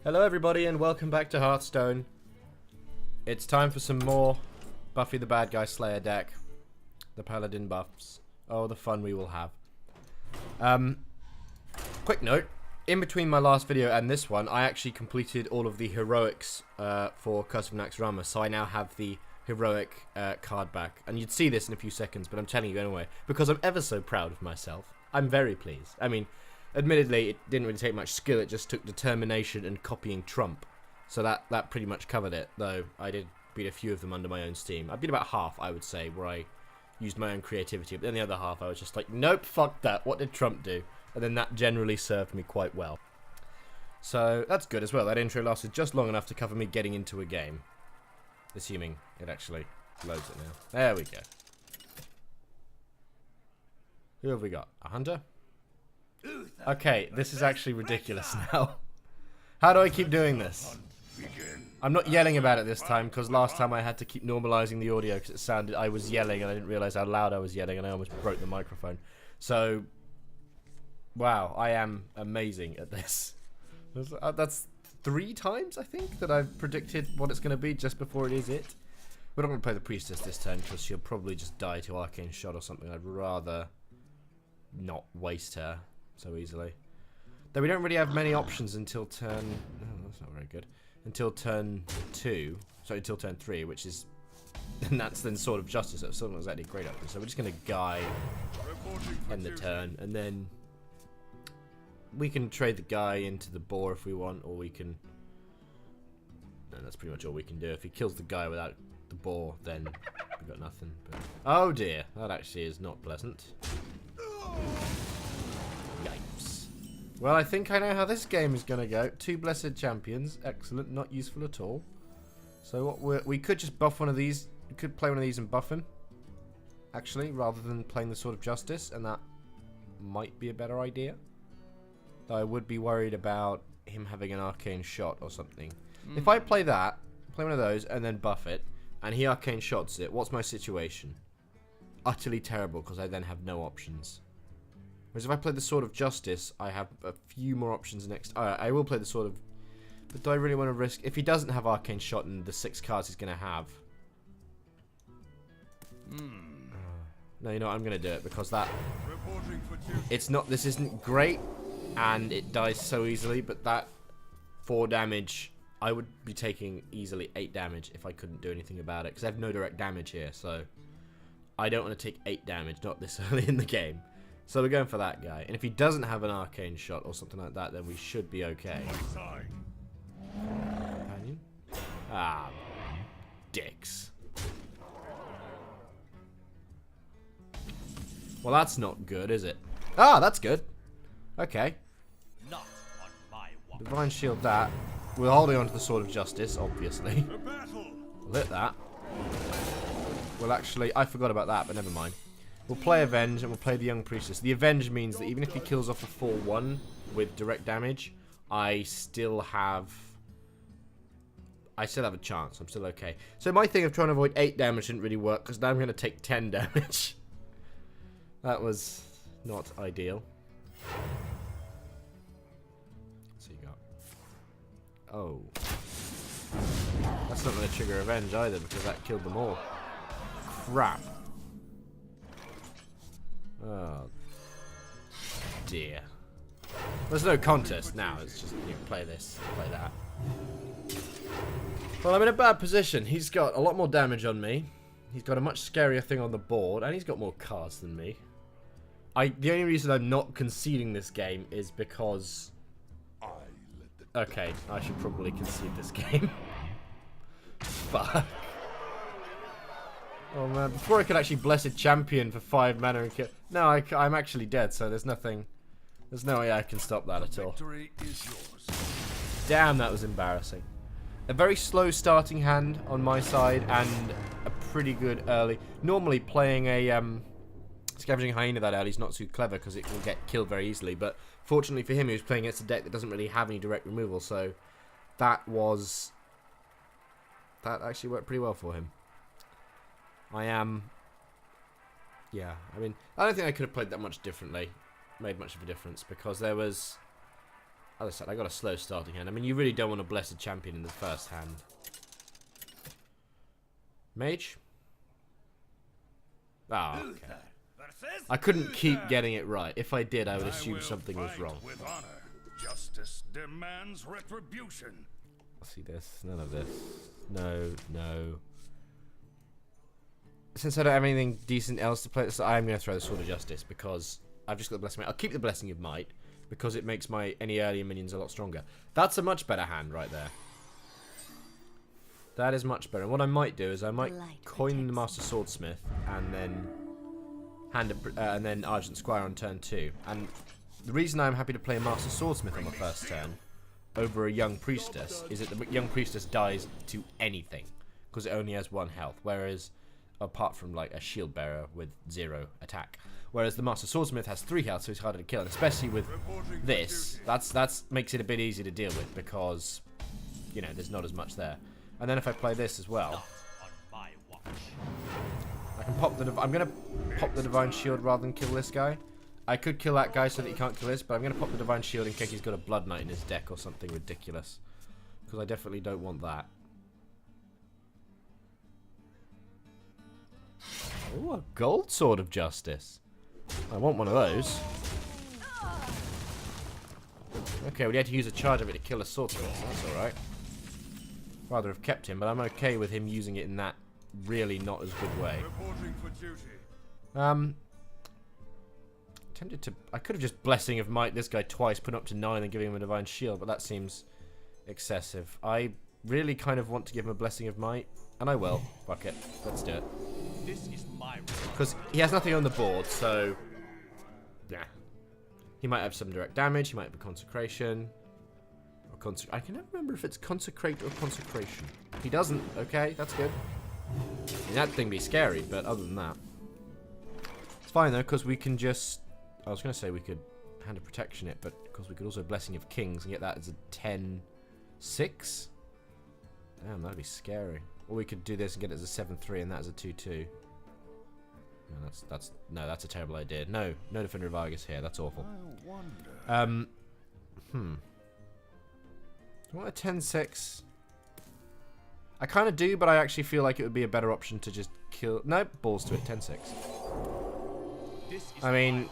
Hello everybody and welcome back to Hearthstone. It's time for some more Buffy the Bad Guy Slayer deck. The Paladin buffs. Oh, the fun we will have. Quick note. In between my last video and this one, I actually completed all of the heroics for Curse of Naxxramas, so I now have the heroic card back. And you'd see this in a few seconds, but I'm telling you anyway, because I'm ever so proud of myself. I'm very pleased. I mean, admittedly, it didn't really take much skill, it just took determination and copying Trump. So that pretty much covered it, though I did beat a few of them under my own steam. I beat about half, I would say, where I used my own creativity, but then the other half I was just like, nope, fuck that, what did Trump do? And then that generally served me quite well. So that's good as well, that intro lasted just long enough to cover me getting into a game. Assuming it actually loads it now. There we go. Who have we got? A hunter? Okay, this is actually ridiculous now. How do I keep doing this? I'm not yelling about it this time, because last time I had to keep normalizing the audio because it sounded, I was yelling and I didn't realize how loud I was yelling and I almost broke the microphone. So, wow, I am amazing at this. That's 3 times, I think, that I've predicted what it's going to be just before it is it. We're not going to play the priestess this turn because she'll probably just die to arcane shot or something. I'd rather not waste her so easily. Though we don't really have many options until turn... Oh, that's not very good. Until turn 2. Sorry, until turn 3, which is... And that's then Sword of Justice. That's still not exactly a great option. So we're just going to guy, end the turn, and then... We can trade the guy into the boar if we want, or we can... No, that's pretty much all we can do. If he kills the guy without the boar, then we've got nothing. But... Oh dear, that actually is not pleasant. Yikes. Well, I think I know how this game is going to go. 2 Blessed Champions. Excellent. Not useful at all. So what we could just buff one of these. We could play one of these and buff him. Actually, rather than playing the Sword of Justice. And that might be a better idea. Though I would be worried about him having an arcane shot or something. If I play that, play one of those, and then buff it, and he arcane shots it, what's my situation? Utterly terrible, because I then have no options. Whereas if I play the Sword of Justice, I have a few more options next. Alright, I will play the Sword of... But do I really want to risk... If he doesn't have arcane shot and the 6 cards he's going to have... No, you know what? I'm going to do it, because that... It's not... This isn't great, and it dies so easily, but that 4 damage... I would be taking easily 8 damage if I couldn't do anything about it, because I have no direct damage here, so... I don't want to take 8 damage, not this early in the game. So we're going for that guy. And if he doesn't have an arcane shot or something like that, then we should be okay. Companion? Ah, dicks. Well, that's not good, is it? Ah, that's good. Okay. Divine Shield that. We're holding on to the Sword of Justice, obviously. We'll hit that. Well, actually, I forgot about that, but never mind. We'll play Avenge, and we'll play the Young Priestess. The Avenge means that even if he kills off a 4-1 with direct damage, I still have a chance. I'm still okay. So my thing of trying to avoid 8 damage didn't really work, because now I'm going to take 10 damage. That was not ideal. So you got... Oh. That's not going to trigger Avenge either, because that killed them all. Crap. Oh dear. There's no contest now, it's just, you know, play this, play that. Well, I'm in a bad position. He's got a lot more damage on me. He's got a much scarier thing on the board, and he's got more cards than me. The only reason I'm not conceding this game is because... Okay, I should probably concede this game. Fuck. Oh man, before I could actually Blessed Champion for 5 mana and kill... No, I'm actually dead, so there's nothing... There's no way I can stop that at all. Damn, that was embarrassing. A very slow starting hand on my side, and a pretty good early... Normally playing a Scavenging Hyena that early is not too clever, because it can get killed very easily, but fortunately for him, he was playing against a deck that doesn't really have any direct removal, so that actually worked pretty well for him. Yeah, I mean, I don't think I could have played that much differently, made much of a difference, because there was as I said, I got a slow starting hand. I mean, you really don't want a Blessed Champion in the first hand. Mage? Ah, okay. I couldn't keep getting it right. If I did, I would assume something was wrong. Justice demands retribution. See this? None of this. No, no. Since I don't have anything decent else to play, so I'm going to throw the Sword of Justice because I've just got the Blessing of Might. I'll keep the Blessing of Might because it makes my any earlier minions a lot stronger. That's a much better hand right there. That is much better. And what I might do is I might coin the Master Swordsmith and then and then Argent Squire on turn 2. And the reason I'm happy to play a Master Swordsmith on the first turn over a Young Priestess is that the Young Priestess dies to anything because it only has 1 health, whereas apart from like a Shield Bearer with 0 attack, whereas the Master Swordsmith has 3 health, so it's harder to kill. And especially with this, that's makes it a bit easier to deal with because you know there's not as much there. And then if I play this as well, I can pop the. I'm gonna pop the Divine Shield rather than kill this guy. I could kill that guy so that he can't kill this, but I'm gonna pop the Divine Shield in case he's got a Blood Knight in his deck or something ridiculous, because I definitely don't want that. Oh, a Gold Sword of Justice. I want one of those. Okay, we had to use a charge of it to kill a Swordsmith. That's alright. Rather have kept him, but I'm okay with him using it in that really not as good way. Tempted to. I could have just Blessing of Might this guy twice, put him up to 9, and giving him a Divine Shield, but that seems excessive. I really kind of want to give him a Blessing of Might, and I will. Fuck it. Let's do it. Because he has nothing on the board, so yeah. He might have some direct damage. He might have a Consecration. I can never remember if it's Consecrate or Consecration. He doesn't. Okay, that's good. I mean, that thing be scary, but other than that, it's fine though, because we can just. I was going to say we could Hand of Protection it, but because we could also Blessing of Kings and get that as a 10-6. Damn, that'd be scary. Or we could do this and get it as a 7-3, and that as a 2-2. No, that's a terrible idea. No Defender of Argus here. That's awful. Do I want a 10-6? I kind of do, but I actually feel like it would be a better option to just kill. Nope, balls to it. 10-6. I mean,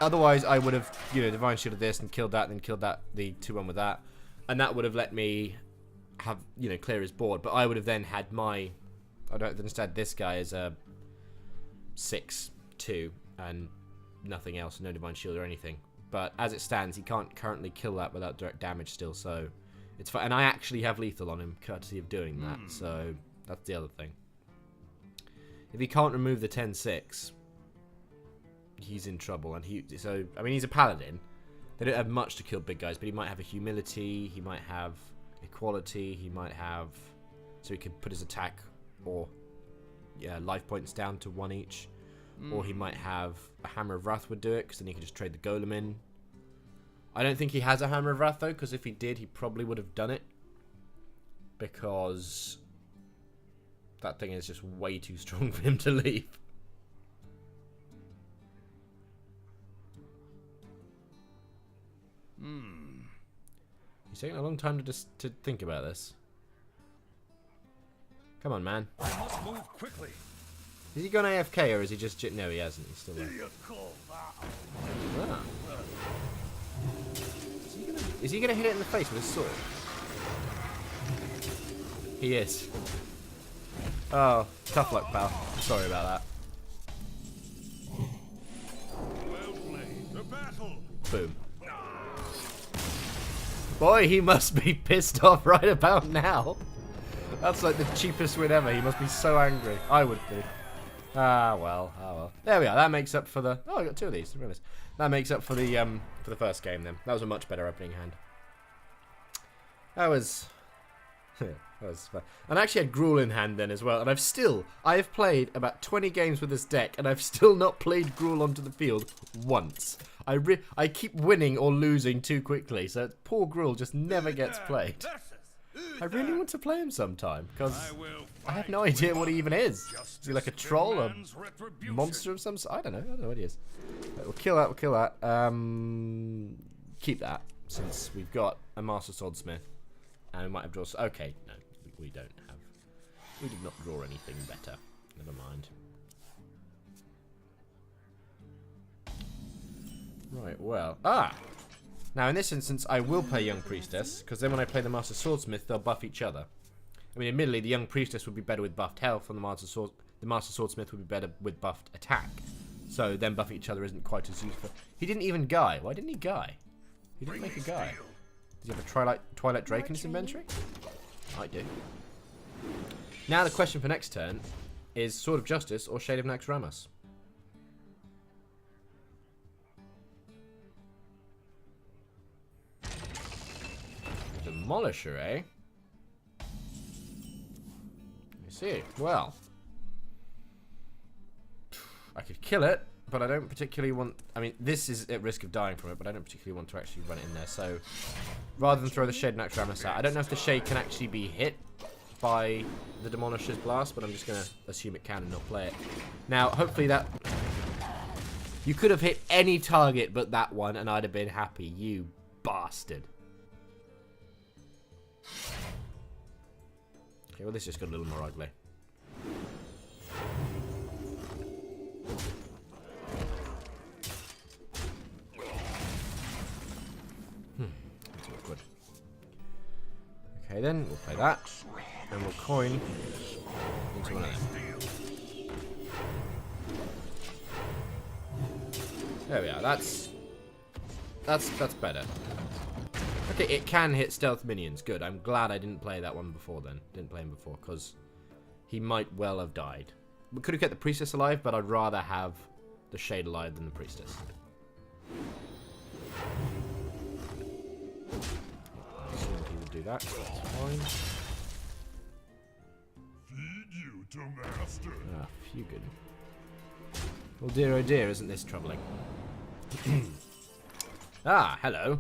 otherwise I would have, Divine Shielded this and killed that, and then killed that, the 2-1 with that, and that would have let me have, clear his board. But I would have then had my. I don't instead this guy is a 6-2 and nothing else, no Divine Shield or anything. But as it stands, he can't currently kill that without direct damage still, so it's fine. And I actually have lethal on him, courtesy of doing that, so that's the other thing. If he can't remove the 10-6, he's in trouble. And I mean, he's a paladin. They don't have much to kill big guys, but he might have a humility, he might have equality, he might have, so he could put his attack or life points down to 1 each. Or he might have a Hammer of Wrath would do it, because then he could just trade the Golem in. I don't think he has a Hammer of Wrath, though, because if he did, he probably would have done it. Because that thing is just way too strong for him to leave. He's taking a long time to think about this. Come on, man. I must move quickly. Is he gone AFK or is he just... No, he hasn't. He's still there. Ah. Is he gonna hit it in the face with his sword? He is. Oh, tough luck, pal. I'm sorry about that. Well played. To battle. Boom. Boy, he must be pissed off right about now. That's like the cheapest win ever. He must be so angry. I would be. Ah well, ah well. There we are. That makes up for the. Oh, I got 2 of these. That makes up for the first game. Then that was a much better opening hand. That was. That was fun. And I actually had Gruul in hand then as well. And I've played about 20 games with this deck, and I've still not played Gruul onto the field once. I keep winning or losing too quickly, so poor Gruul just never gets played. I really want to play him sometime, because I have no idea what he even is. Is he like a troll, a monster of some sort? I don't know what he is. We'll kill that, keep that, since we've got a Master Swordsmith, and we might have drawn... Okay, no, we don't have... We did not draw anything better. Never mind. Right, well... Now, in this instance, I will play Young Priestess, because then when I play the Master Swordsmith, they'll buff each other. I mean, admittedly, the Young Priestess would be better with buffed health, and the Master Swordsmith would be better with buffed attack. So then buffing each other isn't quite as useful. He didn't even guy. Why didn't he guy? He didn't make a guy. Does he have a Twilight Drake in his inventory? Might do. Now the question for next turn is Sword of Justice or Shade of Naxxramas. Demolisher, eh? I see. Well, I could kill it, but I don't particularly want... I mean, this is at risk of dying from it, but I don't particularly want to actually run it in there. So, rather than throw the Shade of Naxxramas out, I don't know if the Shade can actually be hit by the Demolisher's Blast, but I'm just going to assume it can and not play it. Now, hopefully that... You could have hit any target but that one, and I'd have been happy, you bastard. Okay, well, this just got a little more ugly. That's awkward. Okay, then we'll play that, and we'll coin into one of them. There we are. That's better. Okay, it can hit stealth minions. Good. I'm glad I didn't play that one before then. Didn't play him before, because he might well have died. We could have kept the Priestess alive, but I'd rather have the Shade alive than the Priestess. I assumed he would do that, so that's fine. Feed you to master. Ah, Fugan. Well, dear oh dear, isn't this troubling? Ah, hello.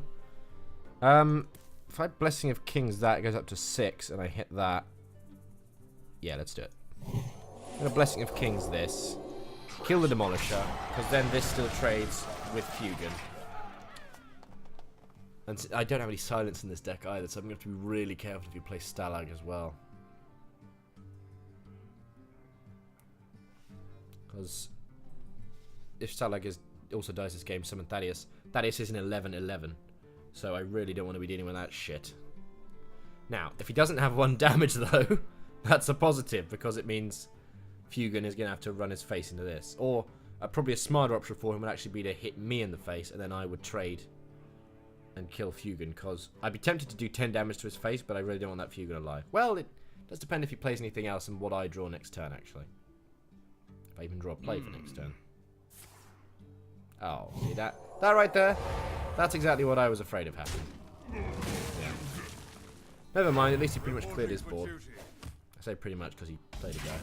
If I Blessing of Kings that, it goes up to 6, and I hit that. Yeah, let's do it. I'm gonna Blessing of Kings this. Kill the Demolisher, because then this still trades with Fugan. And I don't have any silence in this deck either, so I'm going to have to be really careful if you play Stalag as well. Because if Stalag also dies this game, summon Thaddeus. Thaddeus is an 11/11. So I really don't want to be dealing with that shit. Now, if he doesn't have 1 damage though, that's a positive, because it means Fugan is going to have to run his face into this. Or probably a smarter option for him would actually be to hit me in the face, and then I would trade and kill Fugan, because I'd be tempted to do 10 damage to his face, but I really don't want that Fugan alive. Well, it does depend if he plays anything else and what I draw next turn, actually. If I even draw a play for next turn. Oh, see that? That right there? That's exactly what I was afraid of happening. Yeah. Never mind, at least he pretty much cleared his board. I say pretty much because he played a guy.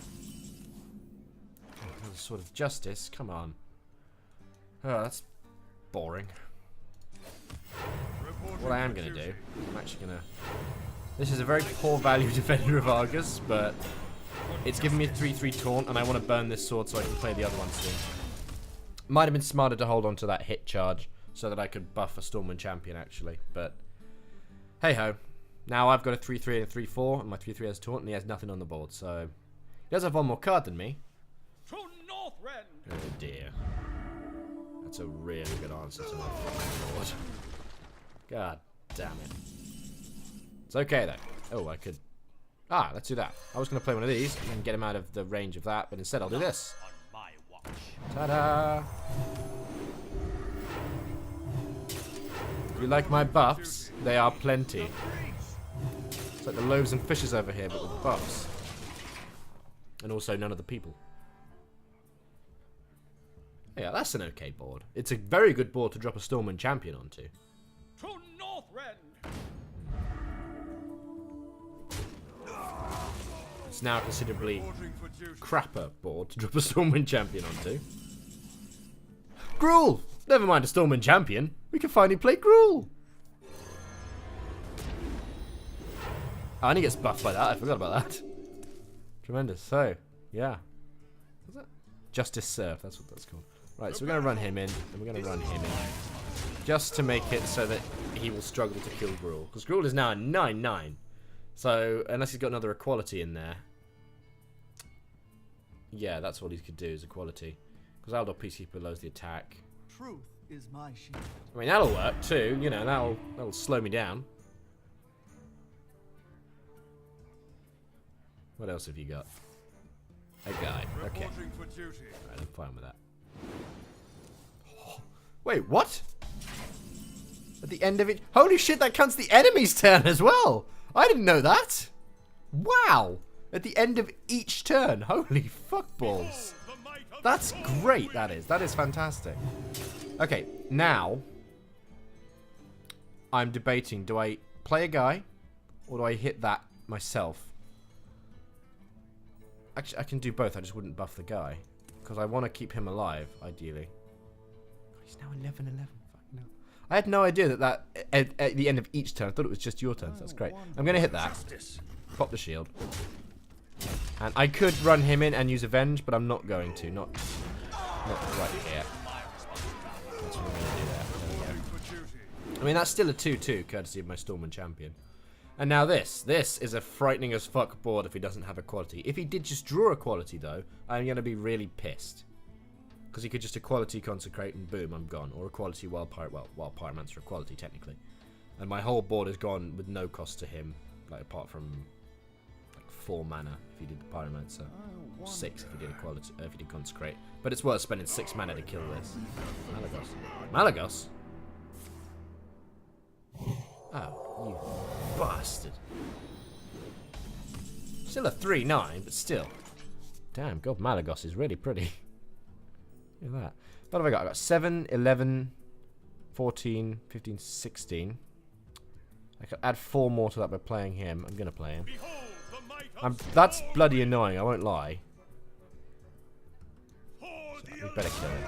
Another Sword of Justice, come on. Oh, that's boring. What I am going to do, I'm actually going to... This is a very poor value Defender of Argus, but it's giving me a 3/3 taunt, and I want to burn this sword so I can play the other one soon. Might have been smarter to hold on to that hit charge so that I could buff a Stormwind champion, actually. But, hey-ho. Now I've got a 3/3 and a 3/4, and my 3/3 has taunt, and he has nothing on the board, so... He does have 1 more card than me. To Northrend. Oh, dear. That's a really good answer to my fucking lord. God damn it. It's okay, though. Oh, I could... Ah, let's do that. I was going to play one of these and get him out of the range of that, but instead I'll do this. Ta-da! You like my buffs? They are plenty. It's like the loaves and fishes over here, but with buffs. And also none of the people. Yeah, that's an okay board. It's a very good board to drop a Stormwind champion onto. To Northrend. It's now a considerably crapper board to drop a Stormwind champion onto. Gruul! Never mind a Stormwind champion. We can finally play Gruul. Oh, and he gets buffed by that. I forgot about that. Tremendous. So, yeah. What's that? Justice Serve. That's what that's called. Right, so we're going to run him in, and we're going to run him in. Just to make it so that he will struggle to kill Gruul. Because Gruul is now a 9/9. So, unless he's got another equality in there. Yeah, that's all he could do is equality. Because Aldor Peacekeeper lowers the attack. Truth is my shield. I mean, that'll work too. You know, that'll slow me down. What else have you got? A guy. Okay. Alright, I'm fine with that. Oh, wait, what? At the end of it... Holy shit, that counts the enemy's turn as well! I didn't know that! Wow! At the end of each turn. Holy fuckballs. That's great, that is. That is fantastic. Okay, now... I'm debating, do I play a guy? Or do I hit that myself? Actually, I can do both. I just wouldn't buff the guy. Because I want to keep him alive, ideally. He's now 11/11. Fucking hell. I had no idea that at the end of each turn. I thought it was just your turn, so that's great. I'm going to hit that. Pop the shield. And I could run him in and use Avenge, but I'm not going to. Not right here. That's what I'm going to do there. There we go. I mean, that's still a 2/2, courtesy of my Stormwind champion. And now this. This is a frightening as fuck board if he doesn't have equality. If he did just draw equality, though, I'm going to be really pissed. Because he could just equality consecrate and boom, I'm gone. Or equality wild pyromancer equality, technically. And my whole board is gone with no cost to him. Like, apart from like 4 mana if he did the pyromancer. 6 if he did equality, if he did consecrate. But it's worth spending 6 mana to kill this. Malagos. Malagos? Oh, you bastard. Still a 3/9, but still. Damn, God, Malagos is really pretty. Look at that. What have I got? I got 7, 11, 14, 15, 16. I could add 4 more to that by playing him. I'm going to play him. That's bloody annoying, I won't lie. So we better kill him.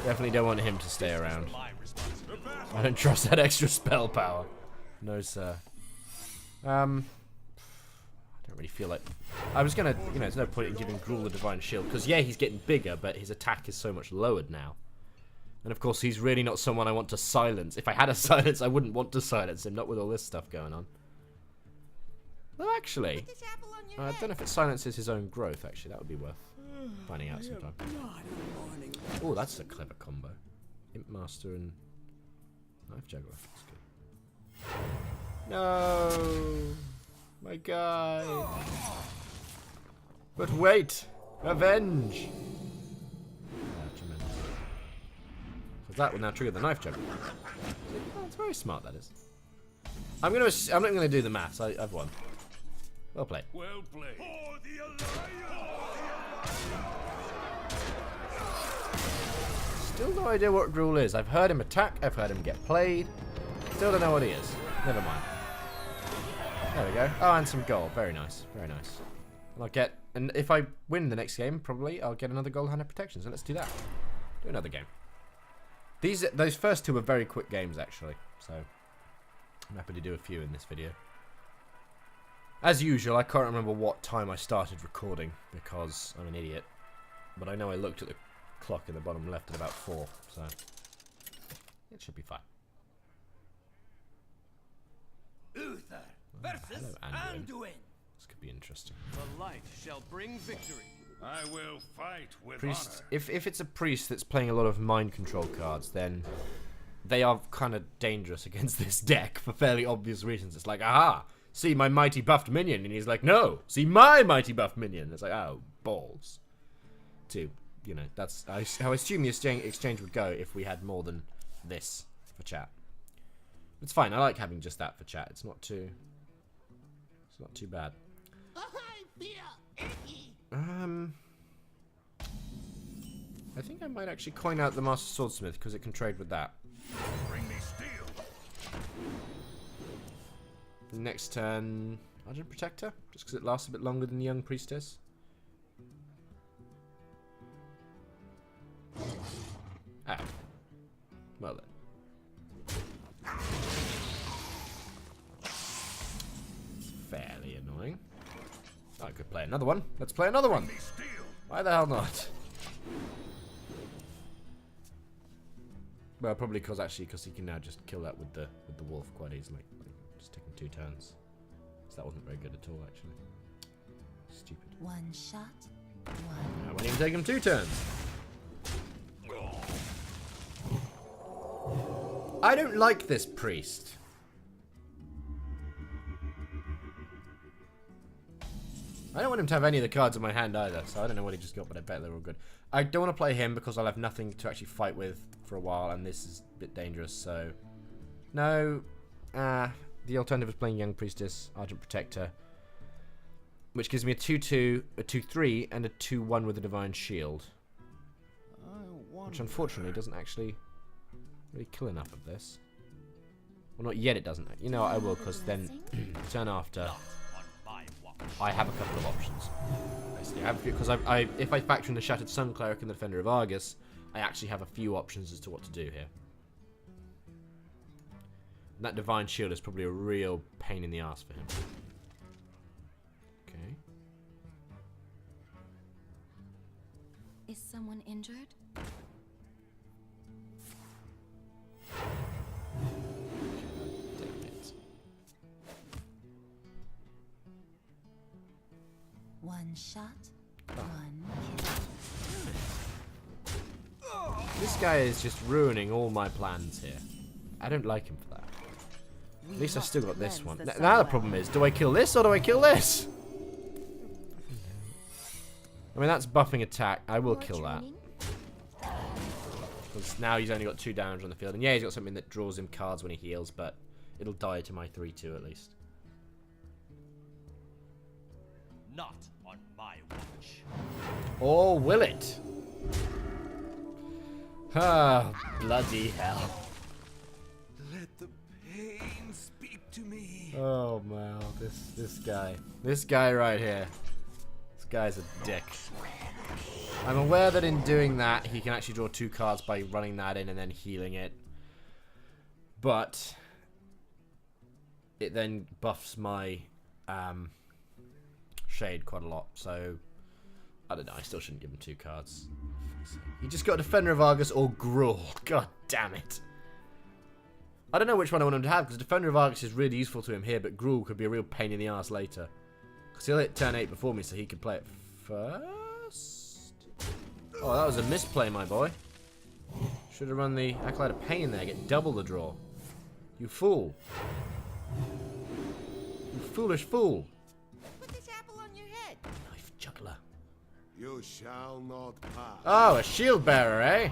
Definitely don't want him to stay around. I don't trust that extra spell power. No, sir. I don't really feel like... I was gonna... You know, there's no point in giving Gruul the Divine Shield. Because, yeah, he's getting bigger, but his attack is so much lowered now. And, of course, he's really not someone I want to silence. If I had a silence, I wouldn't want to silence him. Not with all this stuff going on. Though, actually... I don't know if it silences his own growth, actually. That would be worth finding out sometime. Oh, that's a clever combo. Imp Master and... Knife Juggler. That's good. No! My guy! But wait! Avenge! So that will now trigger the Knife Juggler. Oh, it's very smart, that is. I'm not gonna do the maths. I've won. Well played. Well played. For the Still no idea what Gruul is. I've heard him attack, I've heard him get played. Still don't know what he is. Never mind. There we go. Oh, and some gold. Very nice. Very nice. And I'll get... And if I win the next game, probably, I'll get another gold hand of protection. So let's do that. Do another game. Those first 2 were very quick games, actually. So, I'm happy to do a few in this video. As usual, I can't remember what time I started recording, because I'm an idiot. But I know I looked at the clock in the bottom left at about 4, so... It should be fine. Uther versus Anduin. This could be interesting. The light shall bring victory. I will fight with Priest, honor. if it's a priest that's playing a lot of mind control cards, then they are kind of dangerous against this deck for fairly obvious reasons. It's like, aha, see my mighty buffed minion, and he's like, no, see my mighty buffed minion. It's like, oh, balls. You know, that's how I assume the exchange would go if we had more than this for chat. It's fine. I like having just that for chat. It's not too bad. I think I might actually coin out the Master Swordsmith because it can trade with that. Bring me steel. Next turn, Argent Protector, just because it lasts a bit longer than the Young Priestess. Ah. Well then. Fairly annoying. I could play another one. Let's play another one. Why the hell not? Well, probably because he can now just kill that with the wolf quite easily. Just take him 2 turns. So that wasn't very good at all, actually. Stupid. One shot, I won't even take him 2 turns. I don't like this priest. I don't want him to have any of the cards in my hand either, so I don't know what he just got, but I bet they're all good. I don't want to play him because I'll have nothing to actually fight with for a while, and this is a bit dangerous, so... No. The alternative is playing Young Priestess, Argent Protector, which gives me a 2-2, a 2-3, and a 2-1 with a Divine Shield. Which unfortunately doesn't actually really kill enough of this. Well, not yet it doesn't. You know what, I will, because then turn after... I have a couple of options. Because if I factor in the Shattered Sun Cleric and the Defender of Argus, I actually have a few options as to what to do here. And that Divine Shield is probably a real pain in the ass for him. Okay. Is someone injured? Damn it. One shot, one kill. This guy is just ruining all my plans here. I don't like him for that. At least I've still got this one. Now the problem is, do I kill this or do I kill this? I mean, that's buffing attack. I will kill that. Because now he's only got 2 damage on the field. And yeah, he's got something that draws him cards when he heals, but it'll die to my 3-2 at least. Not on my watch. Or will it? Ah, bloody hell. Let the pain speak to me. Oh man, this guy right here. This guy's a dick. I'm aware that in doing that, he can actually draw 2 cards by running that in and then healing it. But it then buffs my shade quite a lot, so I don't know, I still shouldn't give him 2 cards. He just got Defender of Argus or Gruul. God damn it. I don't know which one I want him to have, because Defender of Argus is really useful to him here, but Gruul could be a real pain in the ass later. Because he'll hit turn 8 before me, so he could play it first. Oh, that was a misplay, my boy. Should have run the Acolyte of Pain there, get double the draw. You fool. You foolish fool. Put this apple on your head. Knife juggler. You shall not pass. Oh, a shield bearer, eh?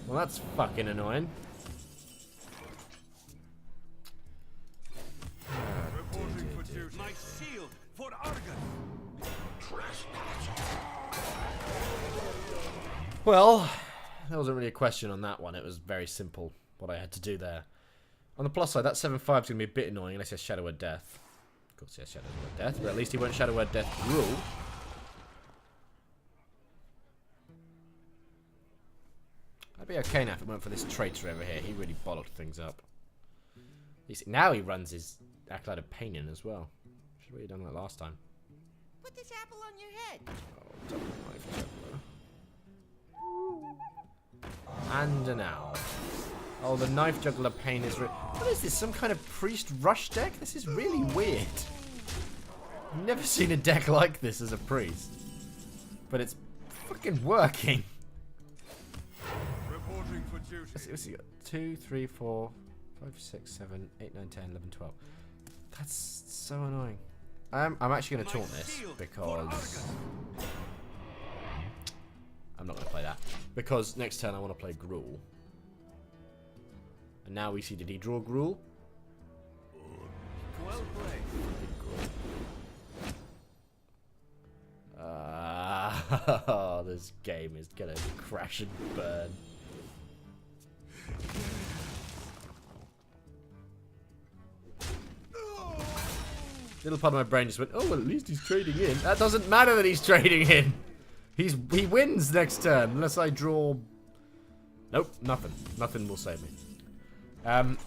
Well, that's fucking annoying. Reporting for duty. My shield for Argus. Well, there wasn't really a question on that one. It was very simple what I had to do there. On the plus side, that 7-5 is going to be a bit annoying unless he has Shadow Word Death. Of course he has Shadow Word Death, but at least he won't Shadow Word Death Gruul. I'd be okay now if it weren't for this traitor over here. He really bollocked things up. Now he runs his Acolyte of Pain in as well. Should have really done that last time. Put this apple on your head. Oh, double knife juggler. And an owl. Oh, the knife juggler pain is what is this? Some kind of priest rush deck? This is really weird. I've never seen a deck like this as a priest. But it's fucking working. Reporting for duty. Let's see, 2, 3, 4, 5, 6, 7, 8, 9, 10, 11, 12. That's so annoying. I'm actually going to taunt this because I'm not going to play that. Because next turn I want to play Gruul. And now we see, did he draw Gruul? Well played. This game is going to crash and burn. Little part of my brain just went, oh, well, at least he's trading in. That doesn't matter that he's trading in. He wins next turn, unless I draw... Nope, nothing. Nothing will save me.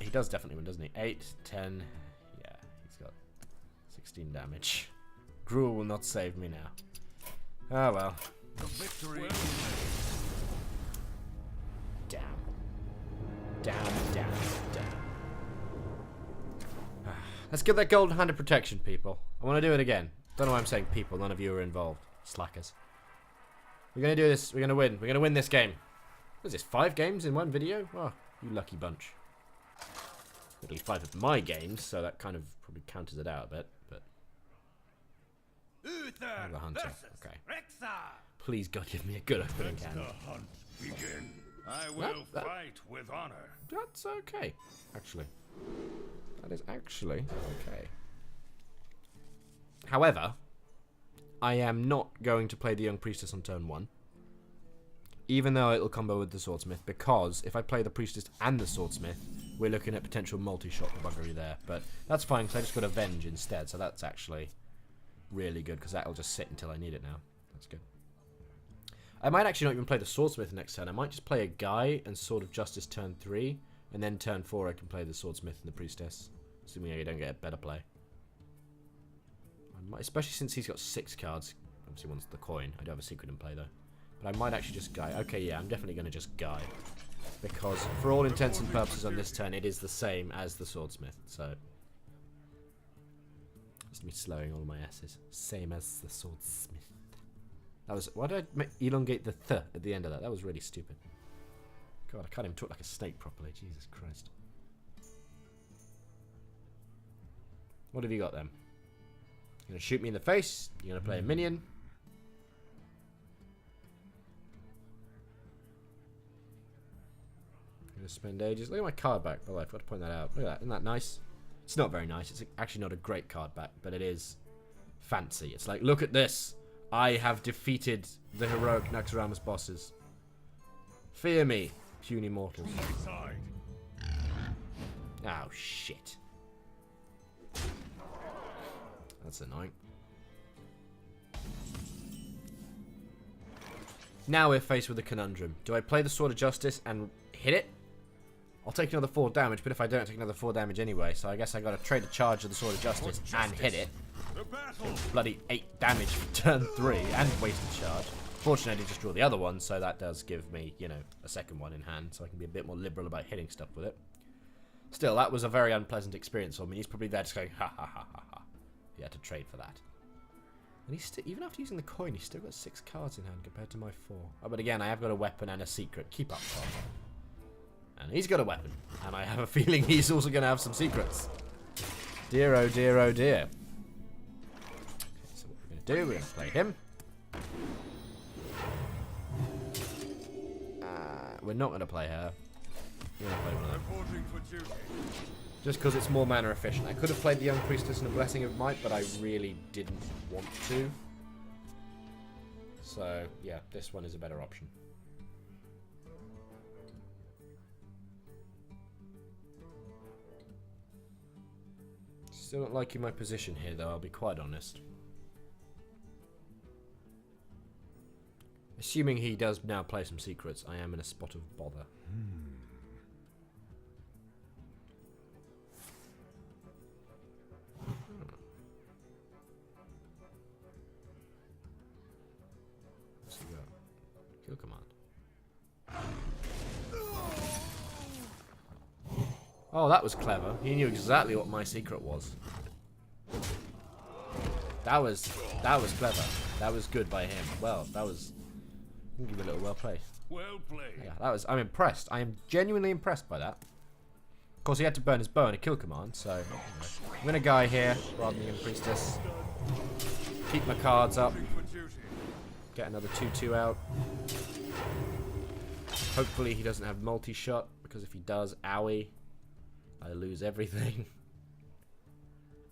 He does definitely win, doesn't he? 8, 10... Yeah, he's got 16 damage. Gruul will not save me now. Oh, well. The victory. Damn. Down, down, down. Let's get that golden hand of protection, people. I want to do it again. Don't know why I'm saying people. None of you are involved. Slackers. We're going to do this. We're going to win. We're going to win this game. What is this? 5 games in one video? Oh, you lucky bunch. At least 5 of my games, so that kind of probably counters it out a bit. But the hunter. Okay. Please, God, give me a good opening hand. The hunt begin. I will fight with honor. That's okay, actually. That is actually okay. However, I am not going to play the Young Priestess on turn 1. Even though it'll combo with the Swordsmith, because if I play the Priestess and the Swordsmith, we're looking at potential multi-shot buggery there. But that's fine, because I just got Avenge instead, so that's actually really good, because that'll just sit until I need it now. That's good. I might actually not even play the Swordsmith next turn. I might just play a Guy and Sword of Justice turn 3, and then turn 4 I can play the Swordsmith and the Priestess, assuming I don't get a better play. I might, especially since he's got 6 cards. Obviously wants the coin. I do have a secret in play though. But I might actually just Guy. Okay, yeah, I'm definitely going to just Guy. Because for all intents and purposes on this turn, it is the same as the Swordsmith. So, just me slowing all my S's. Same as the Swordsmith. That was, why did I elongate the th at the end of that? That was really stupid. God, I can't even talk like a snake properly. Jesus Christ. What have you got then? You're going to shoot me in the face? You're going to play a minion? Going to spend ages. Look at my card back, by the way. I forgot to point that out. Look at that. Isn't that nice? It's not very nice. It's actually not a great card back, but it is fancy. It's like, look at this. I have defeated the heroic Naxxramas bosses. Fear me, puny mortals. Oh, shit. That's annoying. Now we're faced with a conundrum. Do I play the Sword of Justice and hit it? I'll take another 4 damage, but if I don't, I take another 4 damage anyway. So I guess I got to trade a charge of the Sword of Justice and hit it. Bloody 8 damage for turn 3 and waste a charge. Fortunately, I did just draw the other one, so that does give me, you know, a second one in hand, so I can be a bit more liberal about hitting stuff with it. Still, that was a very unpleasant experience for me. He's probably there just going, ha ha ha ha ha. He had to trade for that. And he's even after using the coin, he's still got 6 cards in hand compared to my 4. Oh, but again, I have got a weapon and a secret. Keep up, Tom. And he's got a weapon. And I have a feeling he's also going to have some secrets. Dear, oh dear, oh dear. Okay, so what we're going to do, we're going to play him. We're not going to play her. We're going to play one of them. Reporting for duty. Just because it's more mana efficient. I could have played the Young Priestess and a Blessing of Might, but I really didn't want to. So, yeah, this one is a better option. Still not liking my position here, though, I'll be quite honest. Assuming he does now play some secrets, I am in a spot of bother. What's he got? Kill command. Oh, that was clever. He knew exactly what my secret was. That was clever. That was good by him. Well, that was. I'll give you a little well played. Well played. Yeah, that was. I'm impressed. I am genuinely impressed by that. Of course, he had to burn his bow in a kill command, so you know. I'm gonna Guy here rather than Priestess. Keep my cards up. Get another 2/2 out. Hopefully, he doesn't have multi-shot, because if he does, owie, I lose everything.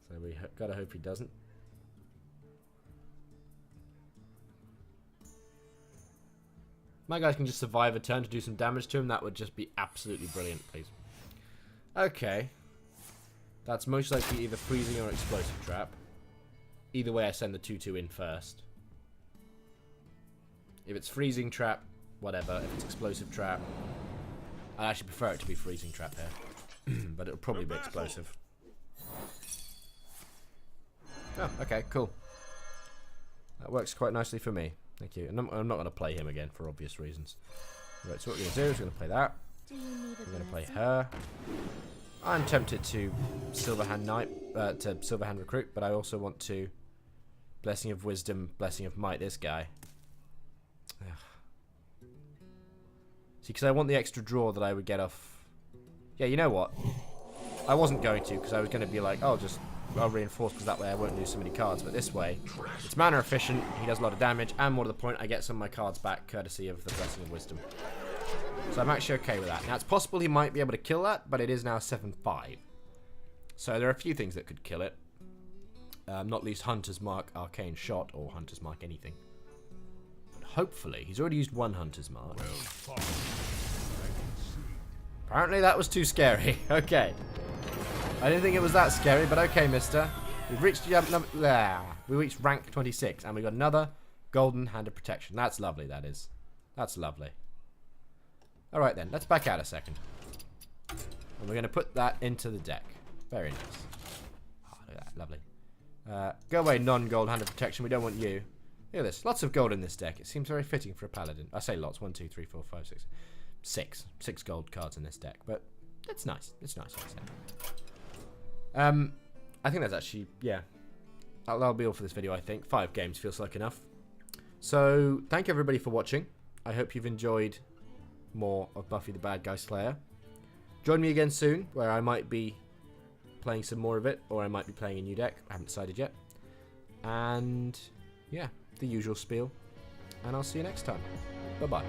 So we gotta hope he doesn't. My guys can just survive a turn to do some damage to him. That would just be absolutely brilliant, please. Okay. That's most likely either freezing or explosive trap. Either way, I send the 2/2 in first. If it's freezing trap, whatever. If it's explosive trap, I actually prefer it to be freezing trap here. But it'll probably be explosive. Oh, okay, cool. That works quite nicely for me. Thank you. And I'm not going to play him again for obvious reasons. Right, so what we're going to do is we're going to play that. Do you need a I'm going to play blessing? her. I'm tempted to Silverhand Knight, to Silverhand Recruit, but I also want to Blessing of Wisdom, Blessing of Might this guy. Ugh. See, because I want the extra draw that I would get off... Yeah, you know what? I wasn't going to, because I was going to be like, oh, I'll reinforce, because that way I won't lose so many cards. But this way, it's mana efficient, he does a lot of damage, and more to the point, I get some of my cards back, courtesy of the Blessing of Wisdom. So I'm actually okay with that. Now, it's possible he might be able to kill that, but it is now 7/5. So there are a few things that could kill it. Not least Hunter's Mark, Arcane Shot, or Hunter's Mark anything. But hopefully, he's already used one Hunter's Mark. Apparently that was too scary. Okay. I didn't think it was that scary, but okay, mister. We've reached we reached rank 26, and we got another golden hand of protection. That's lovely, that is. That's lovely. Alright then, let's back out a second. And we're going to put that into the deck. Very nice. Oh, look at that, lovely. Go away, non-gold hand of protection. We don't want you. Look at this. Lots of gold in this deck. It seems very fitting for a paladin. I say lots. 1, 2, 3, 4, 5, 6. Six gold cards in this deck. But it's nice. It's nice, I say. I think that's actually, yeah. That'll be all for this video, I think. 5 games feels like enough. So, thank you everybody for watching. I hope you've enjoyed more of Buffy the Bad Guy Slayer. Join me again soon, where I might be playing some more of it, or I might be playing a new deck. I haven't decided yet. And yeah, the usual spiel. And I'll see you next time. Bye bye.